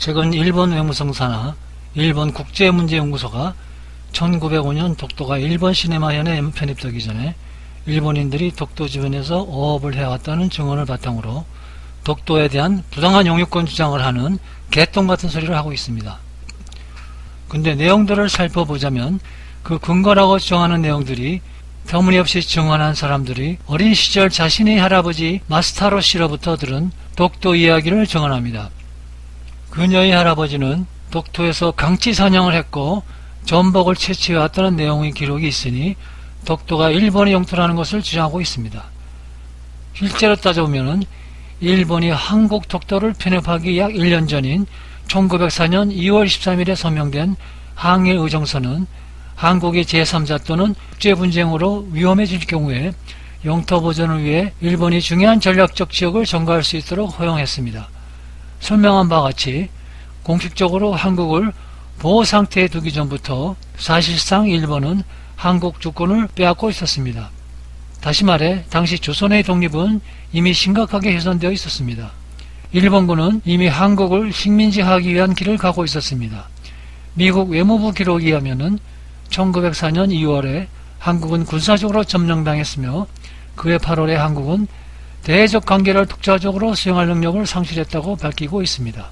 최근 일본 외무성사나 일본 국제문제연구소가 1905년 독도가 일본 시네마현에 편입되기 전에 일본인들이 독도 주변에서 어업을 해왔다는 증언을 바탕으로 독도에 대한 부당한 영유권 주장을 하는 개똥 같은 소리를 하고 있습니다. 근데 내용들을 살펴보자면 그 근거라고 주장하는 내용들이 터무니없이 증언한 사람들이 어린 시절 자신의 할아버지 마스타로 씨로부터 들은 독도 이야기를 증언합니다. 그녀의 할아버지는 독도에서 강치 사냥을 했고 전복을 채취해왔다는 내용의 기록이 있으니 독도가 일본의 영토라는 것을 주장하고 있습니다. 실제로 따져보면 일본이 한국 독도를 편입하기 약 1년 전인 1904년 2월 13일에 서명된 항일의정서는 한국이 제3자 또는 국제분쟁으로 위험해질 경우에 영토 보존을 위해 일본이 중요한 전략적 지역을 점거할 수 있도록 허용했습니다. 설명한 바와 같이 공식적으로 한국을 보호상태에 두기 전부터 사실상 일본은 한국 주권을 빼앗고 있었습니다. 다시 말해 당시 조선의 독립은 이미 심각하게 훼손되어 있었습니다. 일본군은 이미 한국을 식민지하기 위한 길을 가고 있었습니다. 미국 외무부 기록에 의하면 1904년 2월에 한국은 군사적으로 점령당했으며 그해 8월에 한국은 대적 관계를 독자적으로 수행할 능력을 상실했다고 밝히고 있습니다.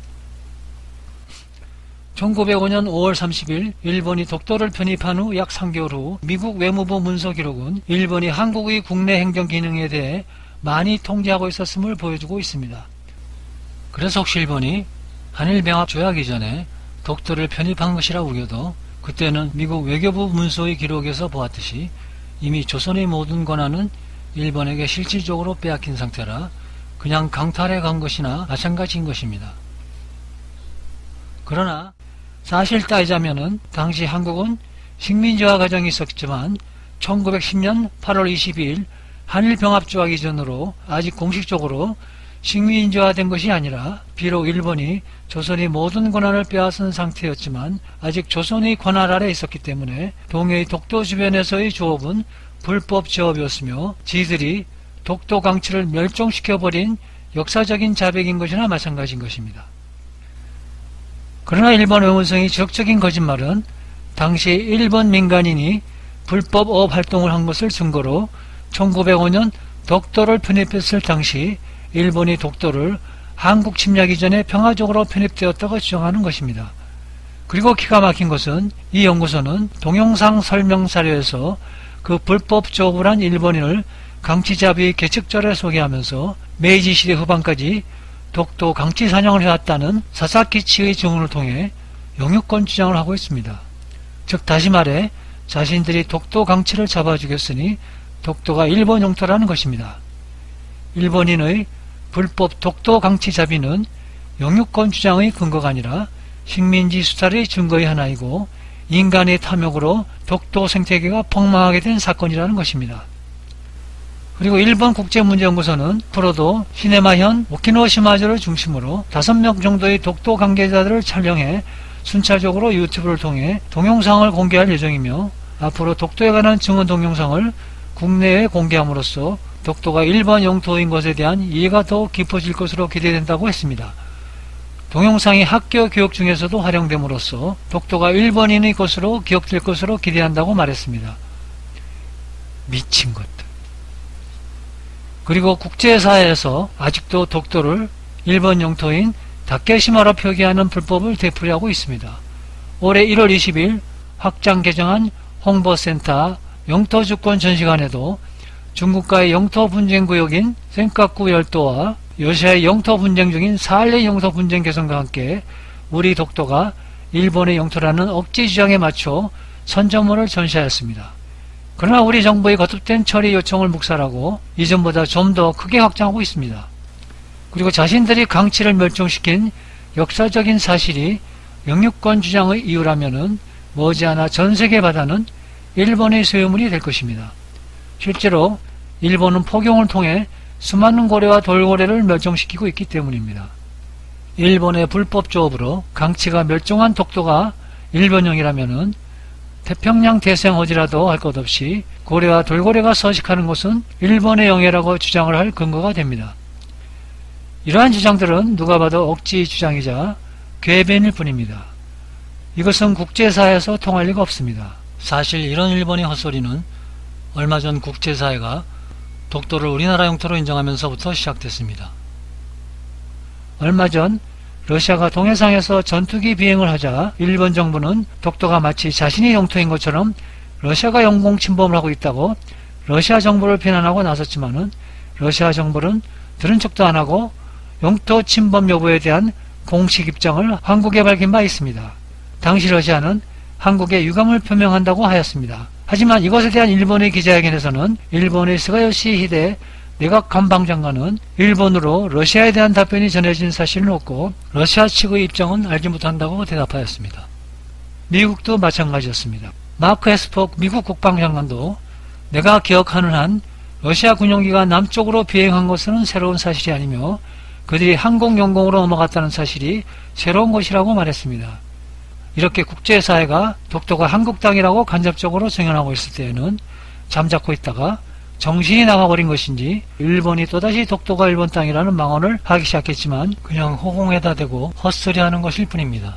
1905년 5월 30일 일본이 독도를 편입한 후 약 3개월 후 미국 외무부 문서 기록은 일본이 한국의 국내 행정 기능에 대해 많이 통제하고 있었음을 보여주고 있습니다. 그래서 혹시 일본이 한일병합 조약 이전에 독도를 편입한 것이라 우겨도 그때는 미국 외교부 문서의 기록에서 보았듯이 이미 조선의 모든 권한은 일본에게 실질적으로 빼앗긴 상태라 그냥 강탈해 간 것이나 마찬가지인 것입니다. 그러나 사실 따지자면은 당시 한국은 식민지화 과정이 있었지만 1910년 8월 22일 한일병합조약 이전으로 아직 공식적으로 식민지화된 것이 아니라 비록 일본이 조선의 모든 권한을 빼앗은 상태였지만 아직 조선의 권한 아래 있었기 때문에 동해의 독도 주변에서의 조업은 불법 조업이었으며 지들이 독도 강치를 멸종시켜버린 역사적인 자백인 것이나 마찬가지인 것입니다. 그러나 일본 외무성의 지역적인 거짓말은 당시 일본 민간인이 불법 어업 활동을 한 것을 증거로 1905년 독도를 편입했을 당시 일본이 독도를 한국 침략 이전에 평화적으로 편입되었다고 주장하는 것입니다. 그리고 기가 막힌 것은 이 연구소는 동영상 설명 자료에서 그 불법 조업을 한 일본인을 강치잡이의 개척자를 소개하면서 메이지 시대 후반까지 독도 강치 사냥을 해왔다는 사사키치의 증언을 통해 영유권 주장을 하고 있습니다. 즉 다시 말해 자신들이 독도 강치를 잡아 죽였으니 독도가 일본 영토라는 것입니다. 일본인의 불법 독도 강치 잡이는 영유권 주장의 근거가 아니라 식민지 수탈의 증거의 하나이고 인간의 탐욕으로 독도 생태계가 폭망하게 된 사건이라는 것입니다. 그리고 일본 국제문제연구소는 앞으로도 시네마현 오키노시마주를 중심으로 5명 정도의 독도 관계자들을 촬영해 순차적으로 유튜브를 통해 동영상을 공개할 예정이며 앞으로 독도에 관한 증언 동영상을 국내에 공개함으로써 독도가 일본 영토인 것에 대한 이해가 더욱 깊어질 것으로 기대된다고 했습니다. 동영상이 학교 교육 중에서도 활용됨으로써 독도가 일본인의 것으로 기억될 것으로 기대한다고 말했습니다. 미친 것들. 그리고 국제사회에서 아직도 독도를 일본 영토인 다케시마로 표기하는 불법을 되풀이하고 있습니다. 올해 1월 20일 확장 개정한 홍보센터 영토주권 전시관에도 중국과의 영토 분쟁 구역인 센카쿠 열도와 러시아의 영토 분쟁 중인 사할린 영토 분쟁 개선과 함께 우리 독도가 일본의 영토라는 억지 주장에 맞춰 선전물을 전시하였습니다. 그러나 우리 정부의 거듭된 처리 요청을 묵살하고 이전보다 좀 더 크게 확장하고 있습니다. 그리고 자신들이 강치를 멸종시킨 역사적인 사실이 영유권 주장의 이유라면은 머지않아 전세계 바다는 일본의 소유물이 될 것입니다. 실제로 일본은 포경을 통해 수많은 고래와 돌고래를 멸종시키고 있기 때문입니다. 일본의 불법 조업으로 강치가 멸종한 독도가 일본령이라면은 태평양 대서양호지라도 할 것 없이 고래와 돌고래가 서식하는 곳은 일본의 영해라고 주장을 할 근거가 됩니다. 이러한 주장들은 누가 봐도 억지 주장이자 궤변일 뿐입니다. 이것은 국제사회에서 통할 리가 없습니다. 사실 이런 일본의 헛소리는 얼마 전 국제사회가 독도를 우리나라 영토로 인정하면서부터 시작됐습니다. 얼마 전 러시아가 동해상에서 전투기 비행을 하자 일본 정부는 독도가 마치 자신의 영토인 것처럼 러시아가 영공 침범을 하고 있다고 러시아 정부를 비난하고 나섰지만은 러시아 정부는 들은 척도 안 하고 영토 침범 여부에 대한 공식 입장을 한국에 밝힌 바 있습니다. 당시 러시아는 한국에 유감을 표명한다고 하였습니다. 하지만 이것에 대한 일본의 기자회견에서는 일본의 스가요시 히데 내각 관방장관은 일본으로 러시아에 대한 답변이 전해진 사실은 없고 러시아 측의 입장은 알지 못한다고 대답하였습니다. 미국도 마찬가지였습니다. 마크 에스퍼 미국 국방장관도 내가 기억하는 한 러시아 군용기가 남쪽으로 비행한 것은 새로운 사실이 아니며 그들이 항공 영공으로 넘어갔다는 사실이 새로운 것이라고 말했습니다. 이렇게 국제사회가 독도가 한국 땅이라고 간접적으로 증언하고 있을 때에는 잠자코 있다가 정신이 나가버린 것인지 일본이 또다시 독도가 일본 땅이라는 망언을 하기 시작했지만 그냥 호공에다 대고 헛소리하는 것일 뿐입니다.